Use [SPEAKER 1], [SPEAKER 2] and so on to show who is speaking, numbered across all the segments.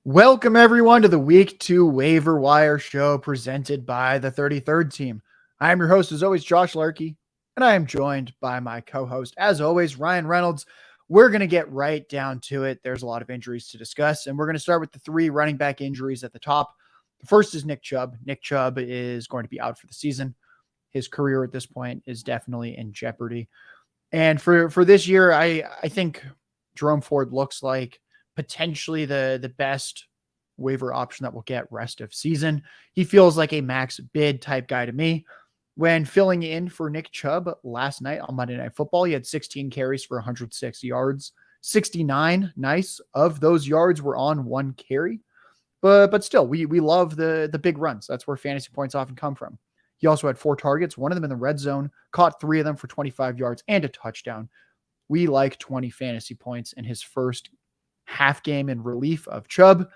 [SPEAKER 1] Welcome everyone to the Week 2 Waiver Wire show presented by the 33rd team. I am your host as always, Josh Larky, and I am joined by my co-host as always, Ryan Reynolds. We're going to get right down to it. There's a lot of injuries to discuss, and we're going to start with the three running back injuries at the top. The first is Nick Chubb. Nick Chubb is going to be out for the season. His career at this point is definitely in jeopardy. And for this year, I think Jerome Ford looks like potentially the best waiver option that will get rest of season. He feels like a max bid type guy to me. When filling in for Nick Chubb last night on Monday Night Football, he had 16 carries for 106 yards. 69 of those yards were on one carry. But still, we love the big runs. That's where fantasy points often come from. He also had 4 targets, one of them in the red zone, caught 3 of them for 25 yards and a touchdown. We like 20 fantasy points in his first half game in relief of Chubb.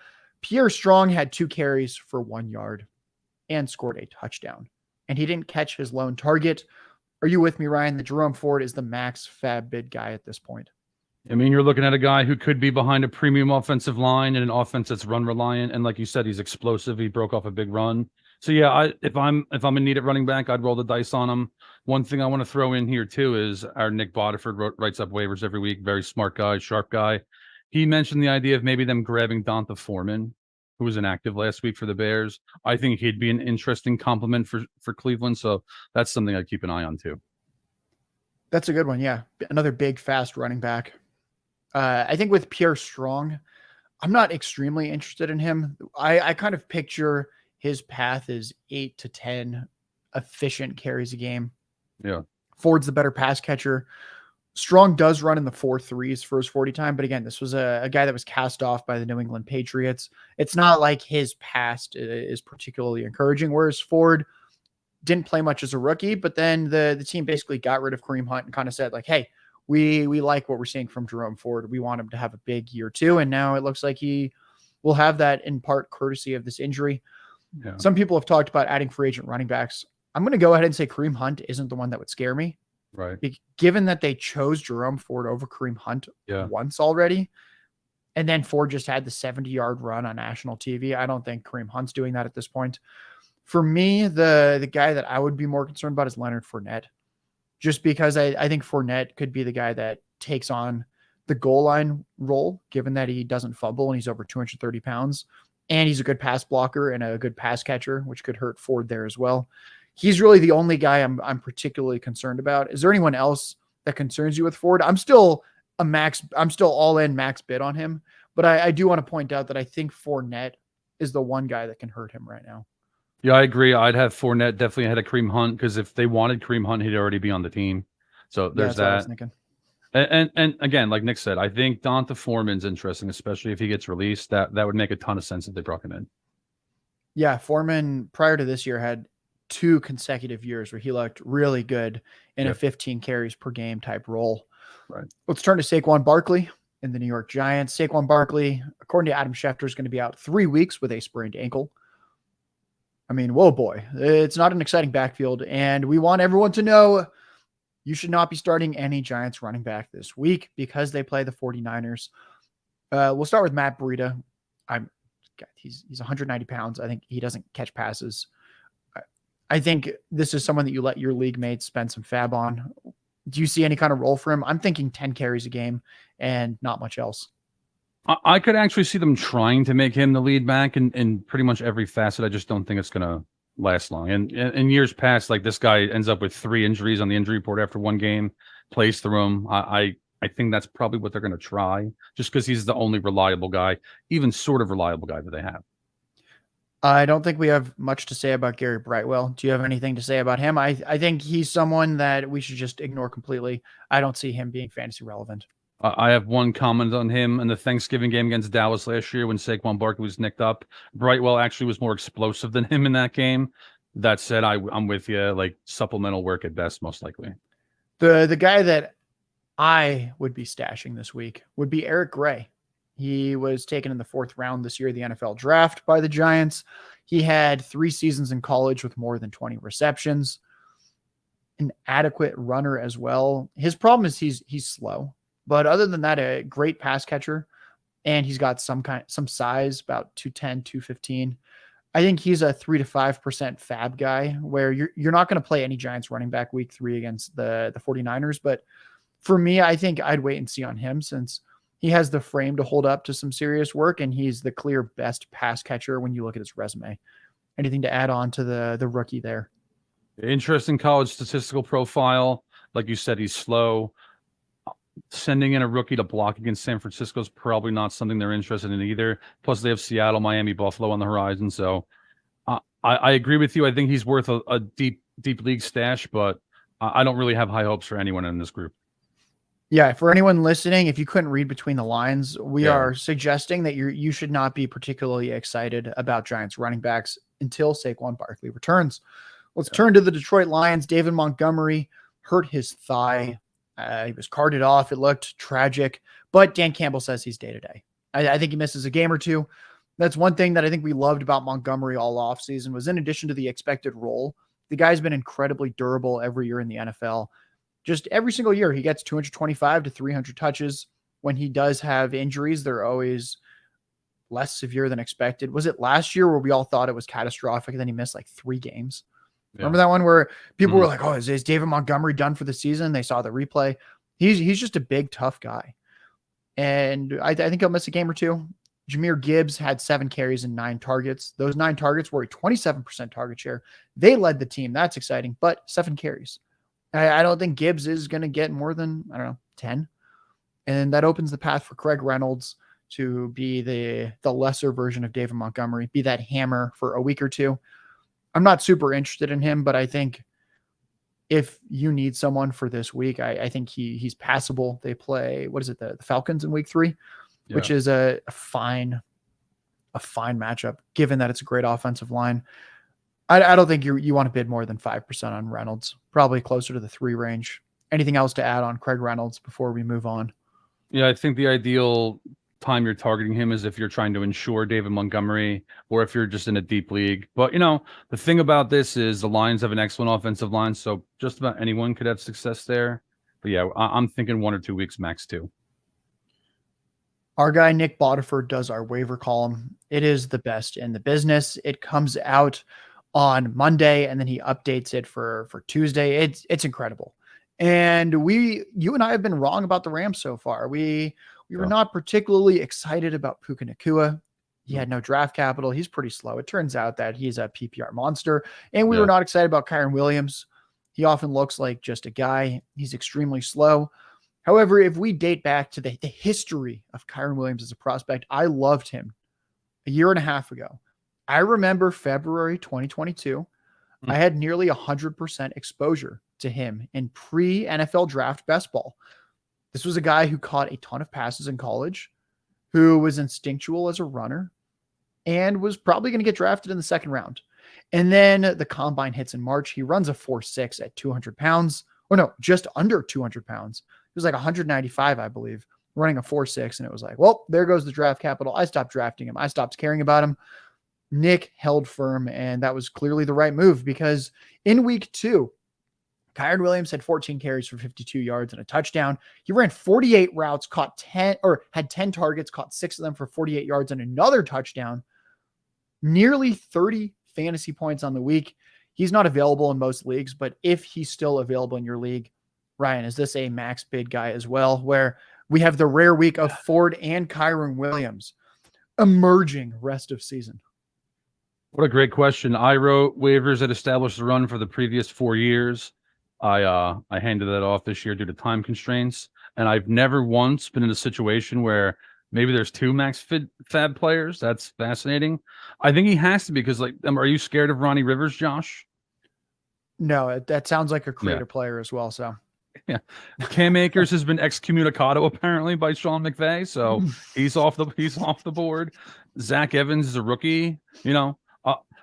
[SPEAKER 1] Pierre Strong had 2 carries for 1 yard and scored a touchdown. And he didn't catch his lone target. Are you with me, Ryan? That Jerome Ford is the max fab bid guy at this point.
[SPEAKER 2] I mean, you're looking at a guy who could be behind a premium offensive line and an offense that's run reliant. And like you said, he's explosive. He broke off a big run. So yeah, if I'm in need at running back, I'd roll the dice on him. One thing I want to throw in here too is our Nick Bodiford writes up waivers every week. Very smart guy, sharp guy. He mentioned the idea of maybe them grabbing Donta Foreman, who was inactive last week for the Bears. I think he'd be an interesting complement for Cleveland. So that's something I'd keep an eye on too.
[SPEAKER 1] That's a good one. Yeah. Another big, fast running back. I think with Pierre Strong, I'm not extremely interested in him. I kind of picture his path as 8 to 10 efficient carries a game.
[SPEAKER 2] Yeah.
[SPEAKER 1] Ford's the better pass catcher. Strong does run in the 4.3s for his 40 time, but again, this was a guy that was cast off by the New England Patriots. It's not like his past is particularly encouraging, whereas Ford didn't play much as a rookie, but then the team basically got rid of Kareem Hunt and kind of said like, hey, we like what we're seeing from Jerome Ford. We want him to have a big year too. And now it looks like he will have that in part courtesy of this injury. Yeah. Some people have talked about adding free agent running backs. I'm going to go ahead and say Kareem Hunt isn't the one that would scare me.
[SPEAKER 2] Right.
[SPEAKER 1] Given that they chose Jerome Ford over Kareem Hunt once already, and then Ford just had the 70-yard run on national TV, I don't think Kareem Hunt's doing that at this point. For me, the guy that I would be more concerned about is Leonard Fournette, just because I think Fournette could be the guy that takes on the goal line role, given that he doesn't fumble and he's over 230 pounds, and he's a good pass blocker and a good pass catcher, which could hurt Ford there as well. He's really the only guy I'm particularly concerned about. Is there anyone else that concerns you with Ford? I'm still all in max bid on him, but I do want to point out that I think Fournette is the one guy that can hurt him right now.
[SPEAKER 2] Yeah, I agree. I'd have Fournette definitely ahead of Kareem Hunt because if they wanted Kareem Hunt, he'd already be on the team. So there's that. What I was thinking. And again, like Nick said, I think Donta Foreman's interesting, especially if he gets released. That would make a ton of sense if they brought him in.
[SPEAKER 1] Yeah, Foreman prior to this year had 2 consecutive years where he looked really good in a 15 carries per game type role.
[SPEAKER 2] Right.
[SPEAKER 1] Let's turn to Saquon Barkley in the New York Giants. Saquon Barkley, according to Adam Schefter, is going to be out 3 weeks with a sprained ankle. I mean, whoa, boy, it's not an exciting backfield, and we want everyone to know you should not be starting any Giants running back this week because they play the 49ers. We'll start with Matt Breida. He's 190 pounds. I think he doesn't catch passes. I think this is someone that you let your league mates spend some fab on. Do you see any kind of role for him? I'm thinking 10 carries a game and not much else.
[SPEAKER 2] I could actually see them trying to make him the lead back in pretty much every facet. I just don't think it's going to last long. And in years past, like this guy ends up with 3 injuries on the injury report after 1 game, plays through them. I think that's probably what they're going to try just because he's the only reliable guy, even sort of reliable guy that they have.
[SPEAKER 1] I don't think we have much to say about Gary Brightwell. Do you have anything to say about him? I think he's someone that we should just ignore completely. I don't see him being fantasy relevant.
[SPEAKER 2] I have one comment on him in the Thanksgiving game against Dallas last year when Saquon Barkley was nicked up. Brightwell actually was more explosive than him in that game. That said, I'm with you. Like supplemental work at best, most likely.
[SPEAKER 1] The guy that I would be stashing this week would be Eric Gray. He was taken in the 4th round this year of the NFL draft by the Giants. He had 3 seasons in college with more than 20 receptions. An adequate runner as well. His problem is he's slow. But other than that, a great pass catcher. and he's got some size, about 210, 215. I think he's a 3 to 5% fab guy where you're not going to play any Giants running back week 3 against the 49ers. But for me, I think I'd wait and see on him since he has the frame to hold up to some serious work, and he's the clear best pass catcher when you look at his resume. Anything to add on to the rookie there?
[SPEAKER 2] Interesting college statistical profile. Like you said, he's slow. Sending in a rookie to block against San Francisco is probably not something they're interested in either. Plus, they have Seattle, Miami, Buffalo on the horizon. So I agree with you. I think he's worth a deep league stash, but I don't really have high hopes for anyone in this group.
[SPEAKER 1] Yeah, for anyone listening, if you couldn't read between the lines, we are suggesting that you should not be particularly excited about Giants running backs until Saquon Barkley returns. Let's turn to the Detroit Lions. David Montgomery hurt his thigh. He was carted off. It looked tragic, but Dan Campbell says he's day-to-day. I think he misses a game or two. That's one thing that I think we loved about Montgomery all offseason was in addition to the expected role, the guy's been incredibly durable every year in the NFL. Just every single year, he gets 225 to 300 touches. When he does have injuries, they're always less severe than expected. Was it last year where we all thought it was catastrophic and then he missed like 3 games? Yeah. Remember that one where people were like, oh, is David Montgomery done for the season? They saw the replay. He's just a big, tough guy. And I think he'll miss a game or two. Jahmyr Gibbs had 7 carries and 9 targets. Those 9 targets were a 27% target share. They led the team. That's exciting, but 7 carries. I don't think Gibbs is going to get more than, 10. And that opens the path for Craig Reynolds to be the lesser version of David Montgomery, be that hammer for a week or two. I'm not super interested in him, but I think if you need someone for this week, I think he's passable. They play, the Falcons in week 3, which is a fine matchup, given that it's a great offensive line. I don't think you want to bid more than 5% on Reynolds, probably closer to the 3 range. Anything else to add on Craig Reynolds before we move on?
[SPEAKER 2] Yeah, I think the ideal time you're targeting him is if you're trying to insure David Montgomery or if you're just in a deep league. But, the thing about this is the Lions have an excellent offensive line, so just about anyone could have success there. But, yeah, I'm thinking 1 or 2 weeks max 2.
[SPEAKER 1] Our guy Nick Bodiford does our waiver column. It is the best in the business. It comes out on Monday, and then he updates it for Tuesday. It's incredible. And you and I have been wrong about the Rams so far. We were not particularly excited about Puka Nacua. He had no draft capital. He's pretty slow. It turns out that he's a PPR monster. And we were not excited about Kyren Williams. He often looks like just a guy. He's extremely slow. However, if we date back to the history of Kyren Williams as a prospect, I loved him a year and a half ago. I remember February 2022. I had nearly 100% exposure to him in pre-NFL draft best ball. This was a guy who caught a ton of passes in college, who was instinctual as a runner, and was probably going to get drafted in the 2nd round. And then the combine hits in March. He runs a 4.6 at 200 pounds. Or no, just under 200 pounds. It was like 195, I believe, running a 4.6. And it was like, well, there goes the draft capital. I stopped drafting him. I stopped caring about him. Nick held firm, and that was clearly the right move because in week 2, Kyren Williams had 14 carries for 52 yards and a touchdown. He ran 48 routes, had 10 targets, caught 6 of them for 48 yards and another touchdown. Nearly 30 fantasy points on the week. He's not available in most leagues, but if he's still available in your league, Ryan, is this a max bid guy as well, where we have the rare week of Ford and Kyren Williams emerging rest of season?
[SPEAKER 2] What a great question. I wrote waivers that established the run for the previous 4 years. I handed that off this year due to time constraints, and I've never once been in a situation where maybe there's 2 max fab players. That's fascinating. I think he has to be because, are you scared of Ronnie Rivers, Josh?
[SPEAKER 1] No, that sounds like a creative player as well. So,
[SPEAKER 2] yeah, Cam Akers has been excommunicado apparently by Sean McVay, so he's off the board. Zach Evans is a rookie.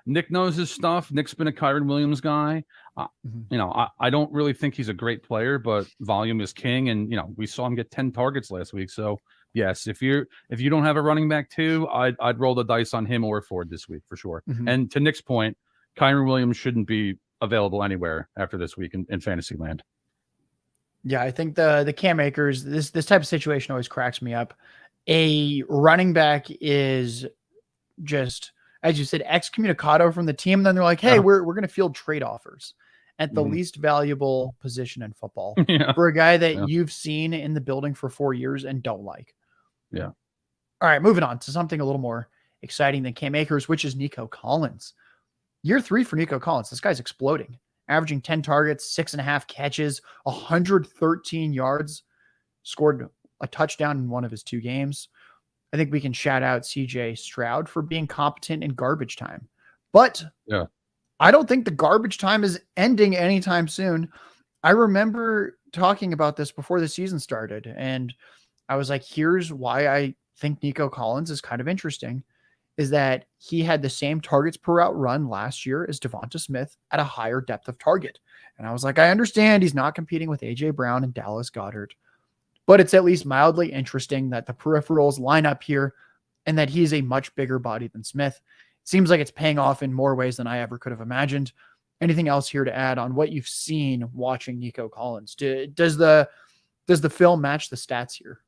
[SPEAKER 2] Nick knows his stuff. Nick's been a Kyren Williams guy. I don't really think he's a great player, but volume is king. And, we saw him get 10 targets last week. So, yes, if you don't have a running back too, I'd roll the dice on him or Ford this week for sure. And to Nick's point, Kyren Williams shouldn't be available anywhere after this week in fantasy land.
[SPEAKER 1] Yeah, I think the Cam Akers, this type of situation always cracks me up. a running back is just, as you said, excommunicado from the team. And then they're like, hey, we're going to field trade offers at the least valuable position in football for a guy that you've seen in the building for 4 years and don't like.
[SPEAKER 2] Yeah.
[SPEAKER 1] All right, moving on to something a little more exciting than Cam Akers, which is Nico Collins. Year 3 for Nico Collins. This guy's exploding, averaging 10 targets, 6.5 catches, 113 yards, scored a touchdown in one of his 2 games. I think we can shout out CJ Stroud for being competent in garbage time. But I don't think the garbage time is ending anytime soon. I remember talking about this before the season started, and I was like, here's why I think Nico Collins is kind of interesting, is that he had the same targets per route run last year as Devonta Smith at a higher depth of target. And I was like, I understand he's not competing with A.J. Brown and Dallas Goedert, but it's at least mildly interesting that the peripherals line up here and that he's a much bigger body than Smith. It seems like it's paying off in more ways than I ever could have imagined. Anything else here to add on what you've seen watching Nico Collins? Does the film match the stats here?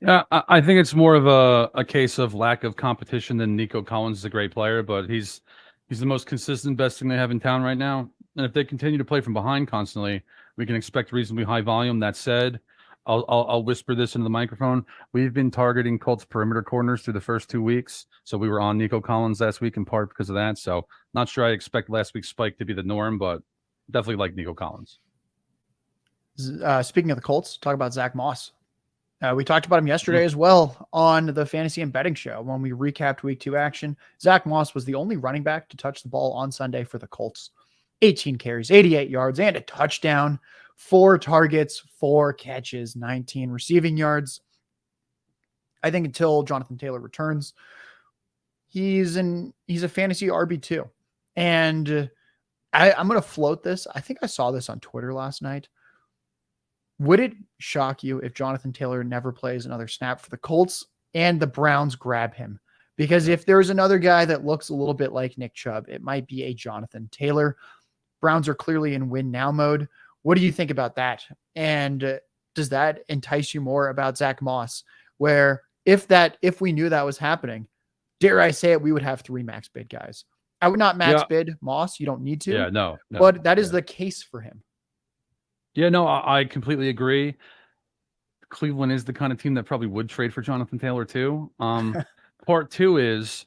[SPEAKER 2] Yeah, I think it's more of a case of lack of competition than Nico Collins is a great player, but he's the most consistent, best thing they have in town right now. And if they continue to play from behind constantly, we can expect reasonably high volume. That said, I'll whisper this into the microphone. We've been targeting Colts perimeter corners through the first 2 weeks. So we were on Nico Collins last week in part because of that. So not sure I expect last week's spike to be the norm, but definitely like Nico Collins.
[SPEAKER 1] Speaking of the Colts, talk about Zach Moss. We talked about him yesterday as well on the Fantasy and Betting Show when we recapped week 2 action. Zach Moss was the only running back to touch the ball on Sunday for the Colts. 18 carries, 88 yards, and a touchdown. 4 targets, 4 catches, 19 receiving yards. I think until Jonathan Taylor returns, he's a fantasy RB2. And I'm going to float this. I think I saw this on Twitter last night. Would it shock you if Jonathan Taylor never plays another snap for the Colts and the Browns grab him? Because if there's another guy that looks a little bit like Nick Chubb, it might be a Jonathan Taylor. Browns are clearly in win now mode. What do you think about that? And does that entice you more about Zach Moss? Where if we knew that was happening, dare I say it, we would have 3 max bid guys. I would not max bid Moss. You don't need to.
[SPEAKER 2] Yeah, no.
[SPEAKER 1] But that is the case for him.
[SPEAKER 2] Yeah, no, I completely agree. Cleveland is the kind of team that probably would trade for Jonathan Taylor too. Part 2 is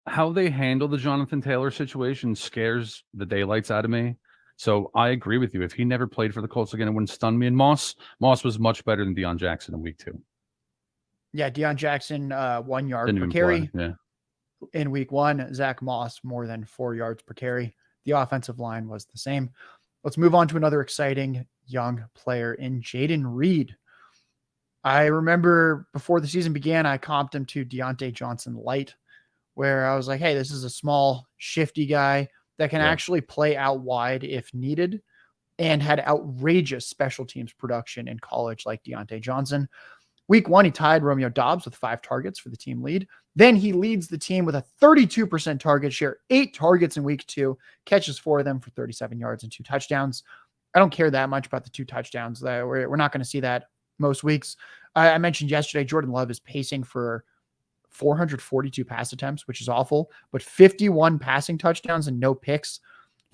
[SPEAKER 2] how they handle the Jonathan Taylor situation scares the daylights out of me. So I agree with you. If he never played for the Colts again, it wouldn't stun me. And Moss was much better than Deion Jackson in week 2.
[SPEAKER 1] Yeah, Deion Jackson, 1 yard per carry. Yeah. In week 1, Zach Moss, more than 4 yards per carry. The offensive line was the same. Let's move on to another exciting young player in Jaden Reed. I remember before the season began, I comped him to Deontay Johnson light, where I was like, hey, this is a small, shifty guy that can actually play out wide if needed and had outrageous special teams production in college like Deontay Johnson. Week 1, he tied Romeo Doubs with 5 targets for the team lead. Then he leads the team with a 32% target share, 8 targets in week 2, catches 4 of them for 37 yards and 2 touchdowns. I don't care that much about the 2 touchdowns. We're not going to see that most weeks. I mentioned yesterday, Jordan Love is pacing for 442 pass attempts, which is awful, but 51 passing touchdowns and no picks.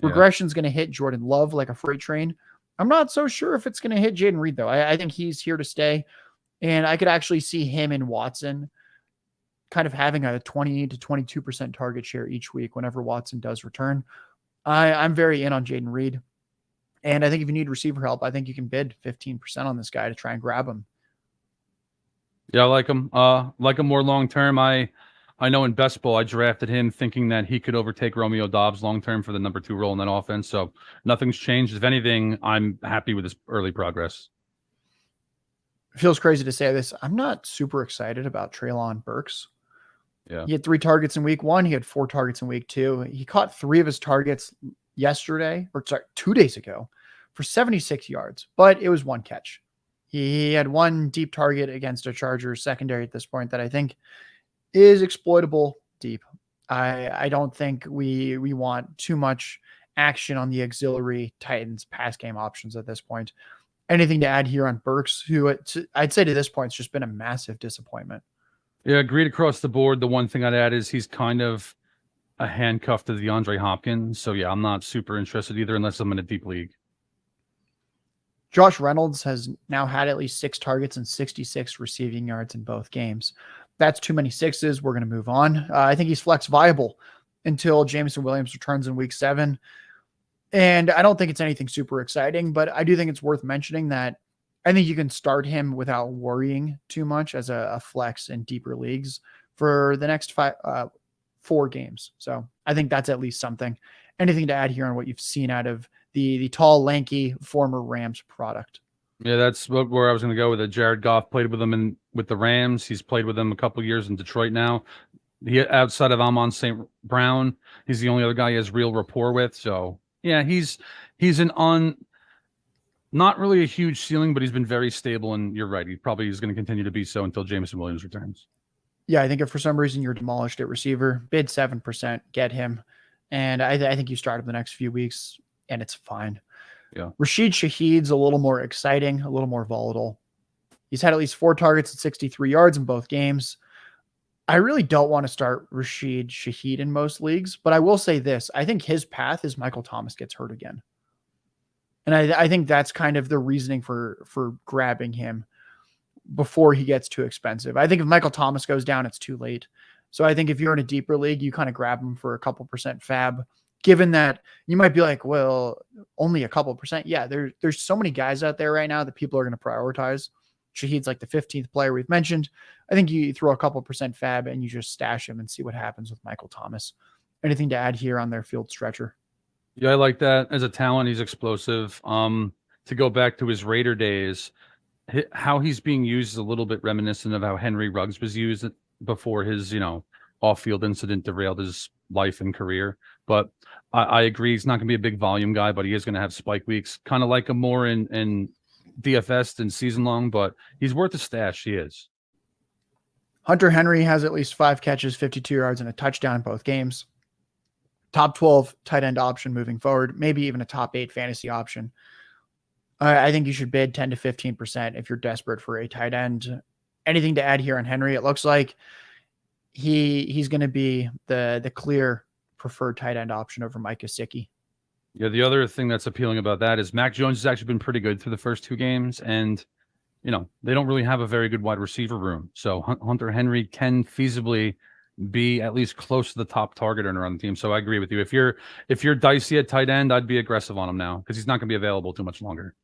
[SPEAKER 1] Regression is going to hit Jordan Love like a freight train. I'm not so sure if it's going to hit Jaden Reed, though. I think he's here to stay. And I could actually see him and Watson kind of having a 20 to 22% target share each week whenever Watson does return. I'm very in on Jaden Reed. And I think if you need receiver help, I think you can bid 15% on this guy to try and grab him.
[SPEAKER 2] Yeah, I like him. Like him more long-term. I know in best ball, I drafted him thinking that he could overtake Romeo Doubs long-term for the number 2 role in that offense. So nothing's changed. If anything, I'm happy with his early progress.
[SPEAKER 1] It feels crazy to say this. I'm not super excited about Treylon Burks.
[SPEAKER 2] Yeah.
[SPEAKER 1] He had 3 targets in week 1. He had 4 targets in week 2. He caught 3 of his targets 2 days ago for 76 yards, but it was 1 catch. He had 1 deep target against a Chargers secondary at this point that I think is exploitable deep. I don't think we want too much action on the auxiliary Titans pass game options at this point. Anything to add here on Burks, who I'd say to this point, it's just been a massive disappointment.
[SPEAKER 2] Yeah, agreed across the board. The one thing I'd add is he's kind of a handcuff to DeAndre Hopkins. So yeah, I'm not super interested either unless I'm in a deep league.
[SPEAKER 1] Josh Reynolds has now had at least 6 targets and 66 receiving yards in both games. That's too many sixes. We're going to move on. I think he's flex viable until Jameson Williams returns in week 7. And I don't think it's anything super exciting, but I do think it's worth mentioning that I think you can start him without worrying too much as a flex in deeper leagues for the next 4 games. So I think that's at least something. Anything to add here on what you've seen out of the tall, lanky former Rams product?
[SPEAKER 2] Yeah, that's where I was going to go with it. Jared Goff played with them with the Rams. He's played with them a couple years in Detroit now. Outside of Amon St. Brown, he's the only other guy he has real rapport with. So yeah, he's not really a huge ceiling, but he's been very stable. And you're right, he probably is going to continue to be so until Jameson Williams returns.
[SPEAKER 1] Yeah, I think if for some reason you're demolished at receiver, bid 7%, get him. And I think you start him the next few weeks, and it's fine.
[SPEAKER 2] Yeah.
[SPEAKER 1] Rashid Shaheed's a little more exciting, a little more volatile. He's had at least 4 targets and 63 yards in both games. I really don't want to start Rashid Shaheed in most leagues, but I will say this. I think his path is Michael Thomas gets hurt again. And I think that's kind of the reasoning for grabbing him before he gets too expensive. I think if Michael Thomas goes down, it's too late. So I think if you're in a deeper league, you kind of grab him for a couple percent fab, given that you might be like, well, only a couple percent. Yeah, there's so many guys out there right now that people are going to prioritize. Shaheed's like the 15th player we've mentioned. I think you throw a couple percent fab and you just stash him and see what happens with Michael Thomas. Anything to add here on their field stretcher?
[SPEAKER 2] Yeah, I like that. As a talent, he's explosive. To go back to his Raider days, how he's being used is a little bit reminiscent of how Henry Ruggs was used before his, off-field incident derailed his life and career. But I agree, he's not going to be a big volume guy, but he is going to have spike weeks, kind of like him more in DFS than season long, but he's worth a stash. He is.
[SPEAKER 1] Hunter Henry has at least 5 catches, 52 yards, and a touchdown in both games. Top 12 tight end option moving forward, maybe even a top 8 fantasy option. I think you should bid 10 to 15% if you're desperate for a tight end. Anything to add here on Henry? It looks like he's going to be the clear preferred tight end option over Mike Gesicki.
[SPEAKER 2] Yeah, the other thing that's appealing about that is Mac Jones has actually been pretty good through the first 2 games, and they don't really have a very good wide receiver room. So Hunter Henry can feasibly be at least close to the top target earner on the team. So I agree with you. If you're dicey at tight end, I'd be aggressive on him now because he's not going to be available too much longer.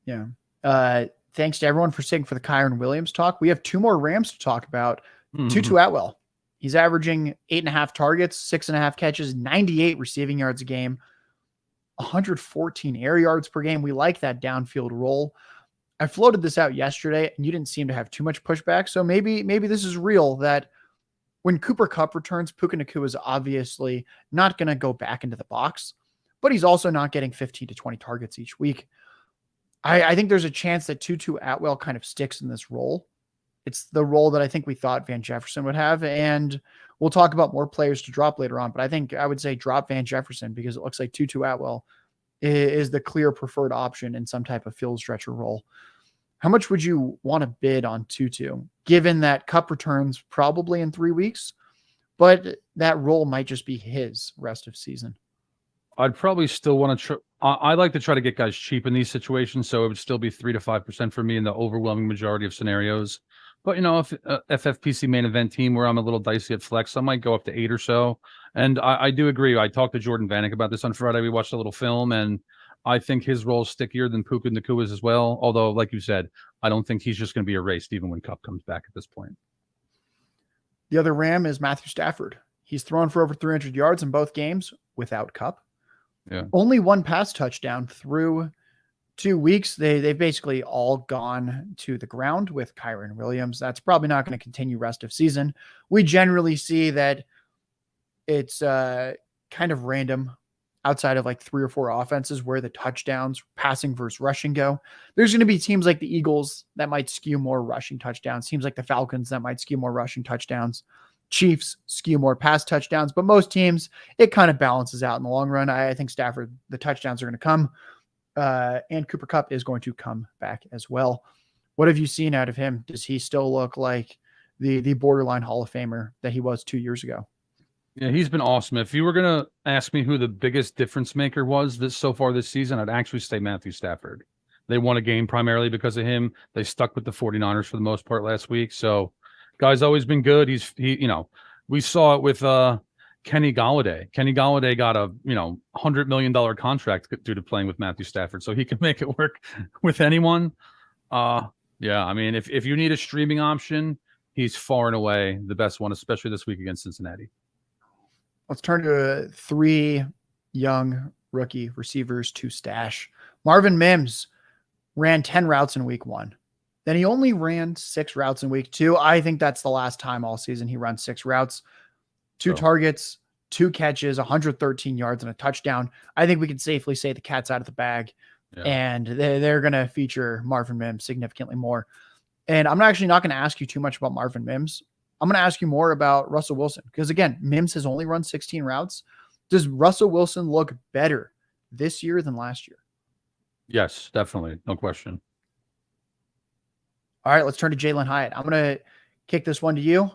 [SPEAKER 1] Yeah. Thanks to everyone for sitting for the Kyren Williams talk. We have 2 more Rams to talk about. Tutu Atwell. He's averaging 8.5 targets, 6.5 catches, 98 receiving yards a game, 114 air yards per game. We like that downfield role. I floated this out yesterday and you didn't seem to have too much pushback. So maybe this is real that when Cooper Kupp returns, Puka Nacua is obviously not going to go back into the box, but he's also not getting 15 to 20 targets each week. I think there's a chance that Tutu Atwell kind of sticks in this role. It's the role that I think we thought Van Jefferson would have. And we'll talk about more players to drop later on, but I would say drop Van Jefferson because it looks like Tutu Atwell is the clear preferred option in some type of field stretcher role. How much would you want to bid on Tutu, given that Kupp returns probably in 3 weeks, but that role might just be his rest of season?
[SPEAKER 2] I'd probably still want to I like to try to get guys cheap in these situations, so it would still be 3 to 5% for me in the overwhelming majority of scenarios. But, if FFPC main event team where I'm a little dicey at flex, I might go up to 8 or so. And I do agree. I talked to Jordan Vanek about this on Friday. We watched a little film, and I think his role is stickier than Puka Nacua's as well. Although, like you said, I don't think he's just going to be erased even when Kupp comes back at this point.
[SPEAKER 1] The other Ram is Matthew Stafford. He's thrown for over 300 yards in both games without Kupp.
[SPEAKER 2] Yeah.
[SPEAKER 1] Only 1 pass touchdown through 2 weeks. They've basically all gone to the ground with Kyren Williams. That's probably not going to continue rest of season. We generally see that it's kind of random outside of like 3 or 4 offenses where the touchdowns, passing versus rushing go. There's going to be teams like the Eagles that might skew more rushing touchdowns. Teams like the Falcons that might skew more rushing touchdowns. Chiefs skew more pass touchdowns, but most teams, it kind of balances out in the long run. I think Stafford, the touchdowns are going to come. And Cooper Kupp is going to come back as well. What have you seen out of him? Does he still look like the borderline Hall of Famer that he was 2 years ago?
[SPEAKER 2] Yeah, he's been awesome. If you were going to ask me who the biggest difference maker was so far this season, I'd actually say Matthew Stafford. They won a game primarily because of him. They stuck with the 49ers for the most part last week. So guy's always been good. We saw it with Kenny Golladay. Kenny Golladay got a $100 million contract due to playing with Matthew Stafford, so he can make it work with anyone. Yeah, I mean, if you need a streaming option, he's far and away the best one, especially this week against Cincinnati.
[SPEAKER 1] Let's turn to 3 young rookie receivers to stash. Marvin Mims ran 10 routes in week 1. Then he only ran 6 routes in week 2. I think that's the last time all season he runs 6 routes. 2 targets, 2 catches, 113 yards, and a touchdown. I think we can safely say the cat's out of the bag, and they're going to feature Marvin Mims significantly more. And I'm actually not going to ask you too much about Marvin Mims. I'm going to ask you more about Russell Wilson, because again, Mims has only run 16 routes. Does Russell Wilson look better this year than last year?
[SPEAKER 2] Yes, definitely. No question.
[SPEAKER 1] All right, let's turn to Jalen Hyatt. I'm going to kick this one to you.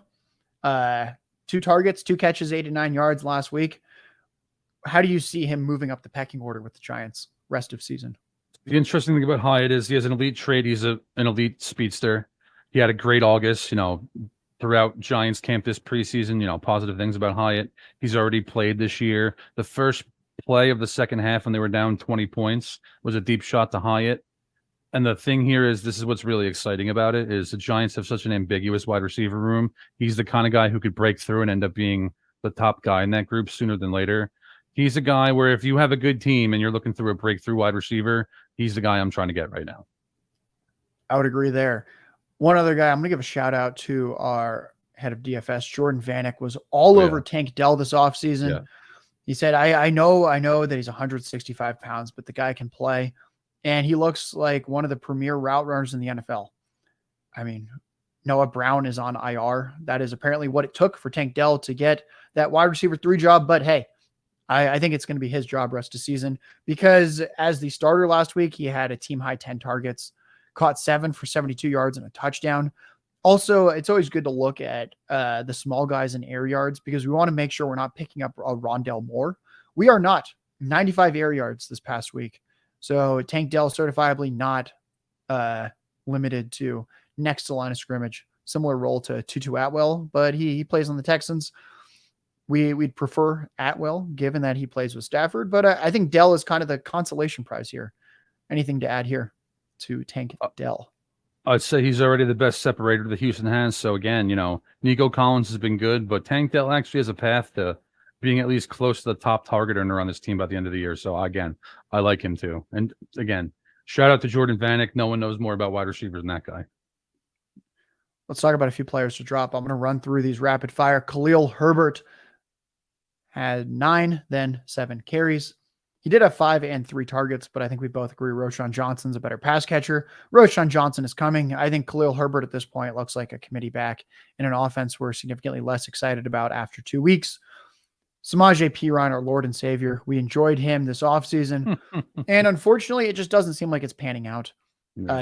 [SPEAKER 1] 2 targets, 2 catches, 89 yards last week. How do you see him moving up the pecking order with the Giants rest of season?
[SPEAKER 2] The interesting thing about Hyatt is he has an elite trait. He's an elite speedster. He had a great August, throughout Giants camp this preseason, positive things about Hyatt. He's already played this year. The first play of the second half when they were down 20 points was a deep shot to Hyatt. And the thing here is, this is what's really exciting about it, is the Giants have such an ambiguous wide receiver room. He's the kind of guy who could break through and end up being the top guy in that group sooner than later. He's a guy where if you have a good team and you're looking through a breakthrough wide receiver, he's the guy I'm trying to get right now.
[SPEAKER 1] I would agree there. One other guy, I'm going to give a shout out to our head of DFS, Jordan Vanek, was all over Tank Dell this offseason. Yeah. He said, I know that he's 165 pounds, but the guy can play. And he looks like one of the premier route runners in the NFL. I mean, Noah Brown is on IR. That is apparently what it took for Tank Dell to get that wide receiver 3 job. But hey, I think it's going to be his job rest of season, because as the starter last week, he had a team high 10 targets, caught 7 for 72 yards and a touchdown. Also, it's always good to look at the small guys in air yards, because we want to make sure we're not picking up a Rondale Moore. We are not. 95 air yards this past week. So Tank Dell certifiably not limited to next to line of scrimmage. Similar role to Tutu Atwell, but he plays on the Texans. We'd prefer Atwell, given that he plays with Stafford, but I think Dell is kind of the consolation prize here. Anything to add here to Tank Dell?
[SPEAKER 2] I'd say he's already the best separator the Houston has. So again, Nico Collins has been good, but Tank Dell actually has a path to being at least close to the top target earner on this team by the end of the year. So again, I like him too. And again, shout out to Jordan Vanek. No one knows more about wide receivers than that guy.
[SPEAKER 1] Let's talk about a few players to drop. I'm going to run through these rapid fire. Khalil Herbert had 9, then 7 carries. He did have 5 and 3 targets, but I think we both agree Roschon Johnson's a better pass catcher. Roschon Johnson is coming. I think Khalil Herbert at this point looks like a committee back in an offense we're significantly less excited about after 2 weeks. Samaje Perine, our Lord and Savior. We enjoyed him this offseason. And unfortunately, it just doesn't seem like it's panning out.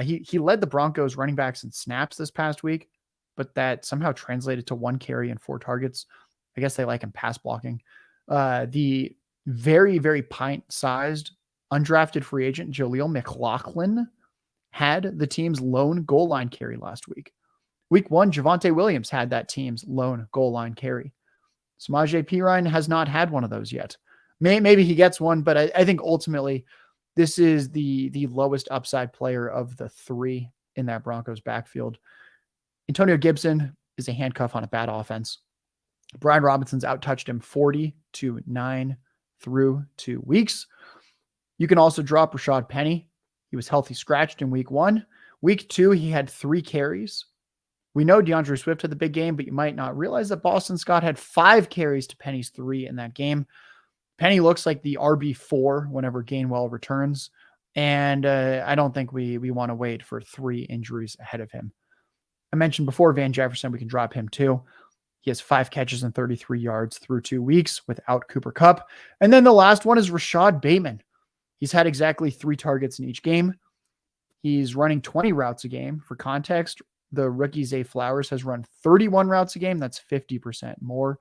[SPEAKER 1] He led the Broncos running backs in snaps this past week, but that somehow translated to 1 carry and 4 targets. I guess they like him pass blocking. The very, very pint-sized undrafted free agent Jaleel McLaughlin had the team's lone goal line carry last week. Week 1, Javonte Williams had that team's lone goal line carry. Samaje Perine has not had one of those yet. Maybe he gets one, but I think ultimately this is the lowest upside player of the 3 in that Broncos backfield. Antonio Gibson is a handcuff on a bad offense. Brian Robinson's outtouched him 40-9 through 2 weeks. You can also drop Rashad Penny. He was healthy scratched in week 1. Week 2, he had 3 carries. We know DeAndre Swift had the big game, but you might not realize that Boston Scott had 5 carries to Penny's 3 in that game. Penny looks like the RB4 whenever Gainwell returns, and I don't think we want to wait for 3 injuries ahead of him. I mentioned before Van Jefferson, we can drop him too. He has 5 catches and 33 yards through 2 weeks without Cooper Kupp. And then the last one is Rashad Bateman. He's had exactly 3 targets in each game. He's running 20 routes a game. For context, the rookie Zay Flowers has run 31 routes a game. That's 50% more.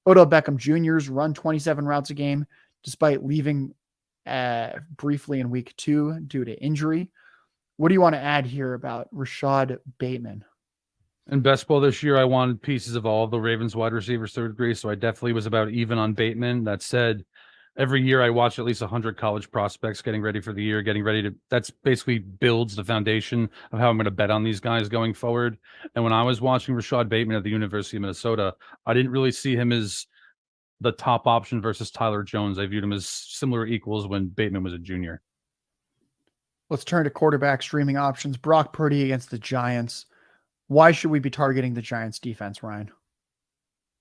[SPEAKER 1] Odell Beckham Jr.'s run 27 routes a game, despite leaving briefly in week 2 due to injury. What do you want to add here about Rashad Bateman?
[SPEAKER 2] In best ball this year, I wanted pieces of all of the Ravens wide receivers to a degree, so I definitely was about even on Bateman. That said, every year I watch at least 100 college prospects getting ready for the year, getting ready to, that's basically builds the foundation of how I'm going to bet on these guys going forward. And when I was watching Rashad Bateman at the University of Minnesota, I didn't really see him as the top option versus Tyler Jones. I viewed him as similar equals when Bateman was a junior.
[SPEAKER 1] Let's turn to quarterback streaming options. Brock Purdy against the Giants. Why should we be targeting the Giants defense, Ryan?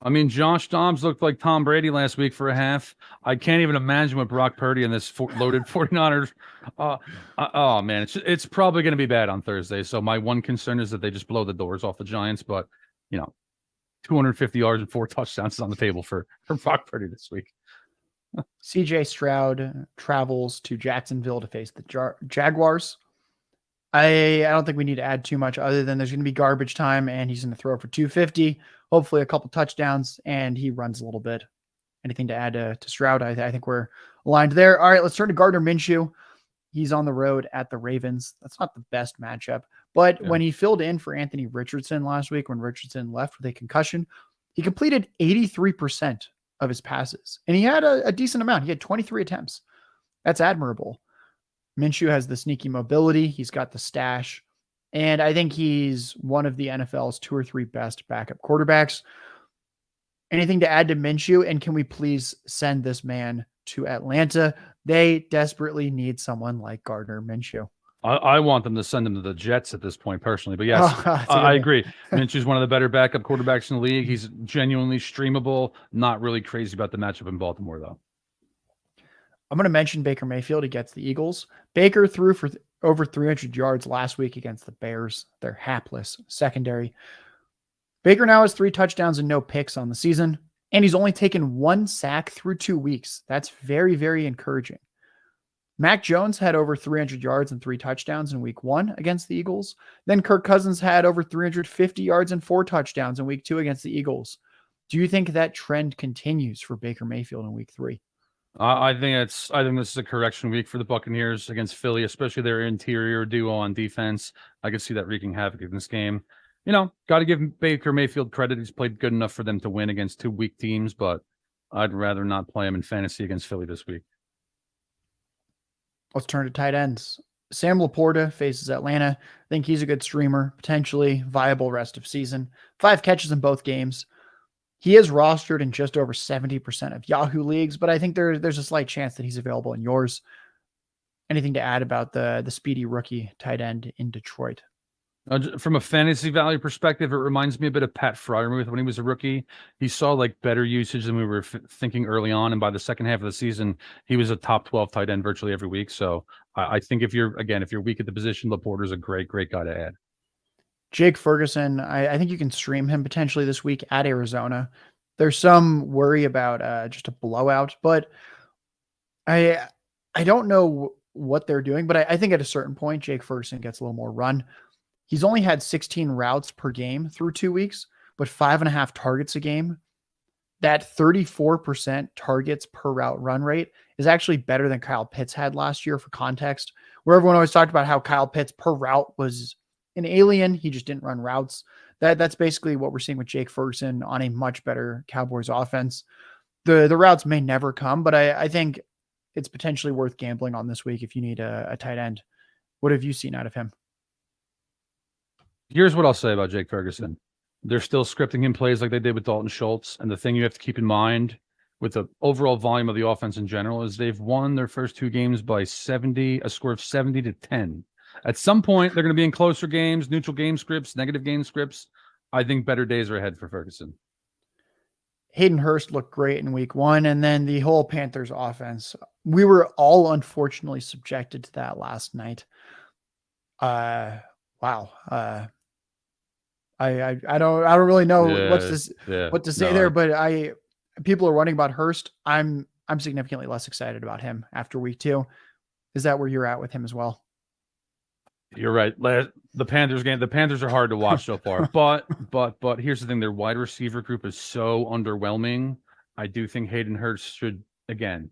[SPEAKER 2] I mean, Josh Dobbs looked like Tom Brady last week for a half. I can't even imagine what Brock Purdy and this loaded 49ers. Oh, man, it's probably going to be bad on Thursday. So my one concern is that they just blow the doors off the Giants. But, 250 yards and 4 touchdowns is on the table for Brock Purdy this week.
[SPEAKER 1] CJ Stroud travels to Jacksonville to face the Jaguars. I don't think we need to add too much other than there's going to be garbage time and he's going to throw for 250, hopefully a couple touchdowns, and he runs a little bit. Anything to add to Stroud? I think we're aligned there. All right, let's turn to Gardner Minshew. He's on the road at the Ravens. That's not the best matchup, but when he filled in for Anthony Richardson last week, when Richardson left with a concussion, he completed 83% of his passes, and he had a decent amount. He had 23 attempts. That's admirable. Minshew has the sneaky mobility. He's got the stash. And I think he's one of the NFL's 2 or 3 best backup quarterbacks. Anything to add to Minshew? And can we please send this man to Atlanta? They desperately need someone like Gardner Minshew.
[SPEAKER 2] I want them to send him to the Jets at this point, personally. But yes, I agree. Minshew's one of the better backup quarterbacks in the league. He's genuinely streamable. Not really crazy about the matchup in Baltimore, though.
[SPEAKER 1] I'm going to mention Baker Mayfield against the Eagles. Baker threw for over 300 yards last week against the Bears. They're hapless secondary. Baker now has 3 touchdowns and no picks on the season, and he's only taken 1 sack through 2 weeks. That's very, very encouraging. Mac Jones had over 300 yards and 3 touchdowns in week 1 against the Eagles. Then Kirk Cousins had over 350 yards and 4 touchdowns in week 2 against the Eagles. Do you think that trend continues for Baker Mayfield in week 3?
[SPEAKER 2] I think this is a correction week for the Buccaneers against Philly, especially their interior duo on defense. I could see that wreaking havoc in this game. Got to give Baker Mayfield credit. He's played good enough for them to win against 2 weak teams, but I'd rather not play him in fantasy against Philly this week.
[SPEAKER 1] Let's turn to tight ends. Sam Laporta faces Atlanta. I think he's a good streamer, potentially viable rest of season. 5 catches in both games. He is rostered in just over 70% of Yahoo leagues, but I think there's a slight chance that he's available in yours. Anything to add about the speedy rookie tight end in Detroit?
[SPEAKER 2] From a fantasy value perspective, it reminds me a bit of Pat Freiermuth when he was a rookie. He saw better usage than we were thinking early on, and by the second half of the season, he was a top 12 tight end virtually every week. So I think if you're weak at the position, Laporta's a great guy to add.
[SPEAKER 1] Jake Ferguson, I think you can stream him potentially this week at Arizona. There's some worry about just a blowout, but I don't know what they're doing, but I think at a certain point, Jake Ferguson gets a little more run. He's only had 16 routes per game through 2 weeks, but 5.5 targets a game. That 34% targets per route run rate is actually better than Kyle Pitts had last year. For context, where everyone always talked about how Kyle Pitts per route was an alien. He just didn't run routes. That's basically what we're seeing with Jake Ferguson on a much better Cowboys offense. The routes may never come, but I think it's potentially worth gambling on this week if you need a tight end. What have you seen out of him?
[SPEAKER 2] Here's what I'll say about Jake Ferguson. They're still scripting him plays like they did with Dalton Schultz. And the thing you have to keep in mind with the overall volume of the offense in general is they've won their first 2 games by a score of 70-10. At some point, they're going to be in closer games, neutral game scripts, negative game scripts. I think better days are ahead for Ferguson.
[SPEAKER 1] Hayden Hurst looked great in week 1, and then the whole Panthers offense. We were all unfortunately subjected to that last night. Wow. I don't really know what to say there, but people are running about Hurst. I'm significantly less excited about him after week 2. Is that where you're at with him as well?
[SPEAKER 2] You're right. The Panthers game. The Panthers are hard to watch so far. But here's the thing: their wide receiver group is so underwhelming. I do think Hayden Hurst should again.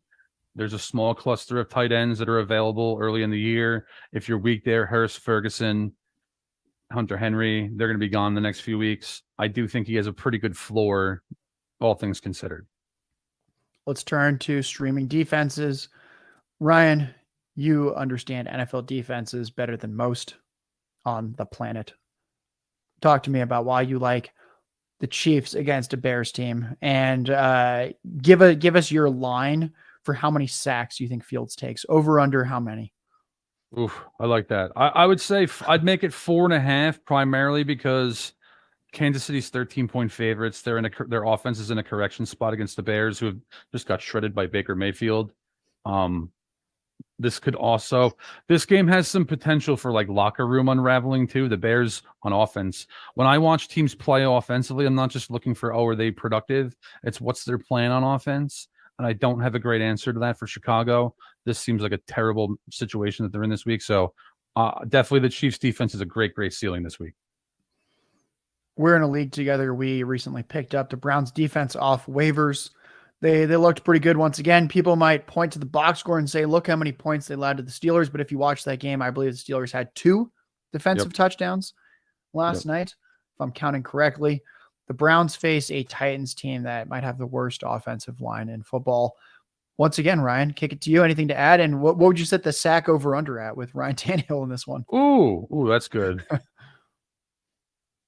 [SPEAKER 2] There's a small cluster of tight ends that are available early in the year. If you're weak there, Hurst, Ferguson, Hunter Henry, they're going to be gone the next few weeks. I do think he has a pretty good floor, all things considered.
[SPEAKER 1] Let's turn to streaming defenses. Ryan, you understand NFL defenses better than most on the planet. Talk to me about why you like the Chiefs against a Bears team, and give us your line for how many sacks you think Fields takes. Over, under, how many?
[SPEAKER 2] Oof, I like that. I would say I'd make it 4.5, primarily because Kansas City's 13-point favorites. Their offense is in a correction spot against the Bears, who have just got shredded by Baker Mayfield. This game has some potential for like locker room unraveling too. The Bears on offense. When I watch teams play offensively, I'm not just looking for, are they productive? It's what's their plan on offense. And I don't have a great answer to that for Chicago. This seems like a terrible situation that they're in this week. So definitely the Chiefs defense is a great ceiling this week.
[SPEAKER 1] We're in a league together. We recently picked up the Browns defense off waivers. They looked pretty good once again. People might point to the box score and say, look how many points they allowed to the Steelers. But if you watch that game, I believe the Steelers had 2 defensive touchdowns last night, if I'm counting correctly. The Browns face a Titans team that might have the worst offensive line in football. Once again, Ryan, kick it to you. Anything to add? And what would you set the sack over under at with Ryan Tannehill in this one?
[SPEAKER 2] Ooh, that's good.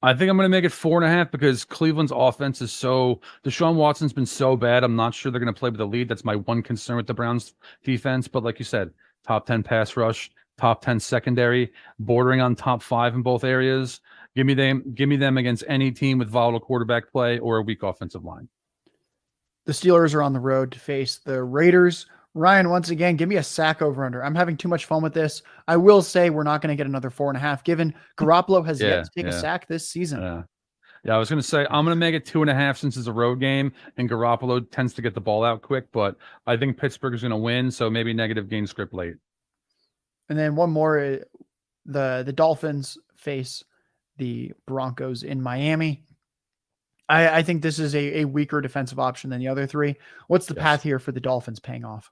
[SPEAKER 2] I think I'm going to make it 4.5 because Cleveland's offense is Deshaun Watson's been so bad. I'm not sure they're going to play with the lead. That's my one concern with the Browns defense. But like you said, top 10 pass rush, top 10 secondary, bordering on top 5 in both areas. Give me them against any team with volatile quarterback play or a weak offensive line.
[SPEAKER 1] The Steelers are on the road to face the Raiders. Ryan, once again, give me a sack over under. I'm having too much fun with this. I will say we're not going to get another 4.5 given Garoppolo has yet to take a sack this season.
[SPEAKER 2] Yeah, I was going to say I'm going to make it 2.5 since it's a road game and Garoppolo tends to get the ball out quick, but I think Pittsburgh is going to win, so maybe negative game script late.
[SPEAKER 1] And then one more, the Dolphins face the Broncos in Miami. I think this is a weaker defensive option than the other 3. What's the path here for the Dolphins paying off?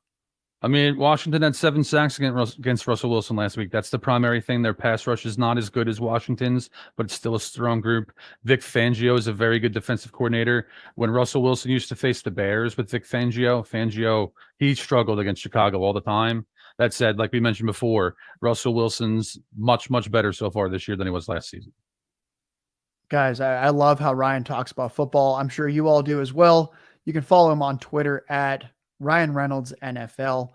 [SPEAKER 2] I mean, Washington had 7 sacks against Russell Wilson last week. That's the primary thing. Their pass rush is not as good as Washington's, but it's still a strong group. Vic Fangio is a very good defensive coordinator. When Russell Wilson used to face the Bears with Vic Fangio, he struggled against Chicago all the time. That said, like we mentioned before, Russell Wilson's much better so far this year than he was last season.
[SPEAKER 1] Guys, I love how Ryan talks about football. I'm sure you all do as well. You can follow him on Twitter at Ryan Reynolds NFL.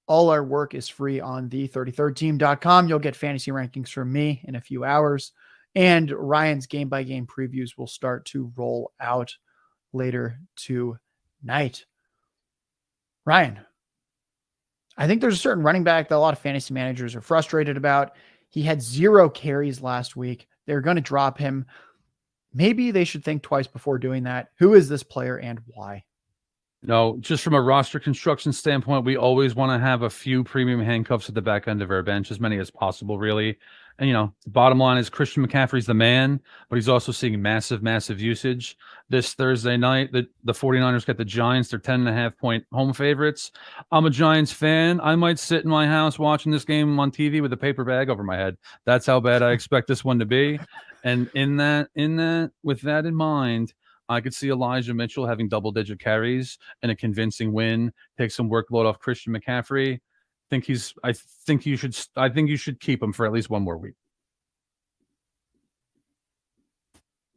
[SPEAKER 1] All our work is free on the33rdteam.com. You'll get fantasy rankings from me in a few hours, and Ryan's game-by-game previews will start to roll out later tonight. Ryan, I think there's a certain running back that a lot of fantasy managers are frustrated about. He had 0 carries last week. They're going to drop him. Maybe they should think twice before doing that. Who is this player and why?
[SPEAKER 2] No, just from a roster construction standpoint, we always want to have a few premium handcuffs at the back end of our bench, as many as possible, really. And, the bottom line is Christian McCaffrey's the man, but he's also seeing massive usage. This Thursday night, the 49ers get the Giants. They're 10.5-point home favorites. I'm a Giants fan. I might sit in my house watching this game on TV with a paper bag over my head. That's how bad I expect this one to be. And with that in mind, I could see Elijah Mitchell having double-digit carries and a convincing win, take some workload off Christian McCaffrey. I think you should keep him for at least one more week.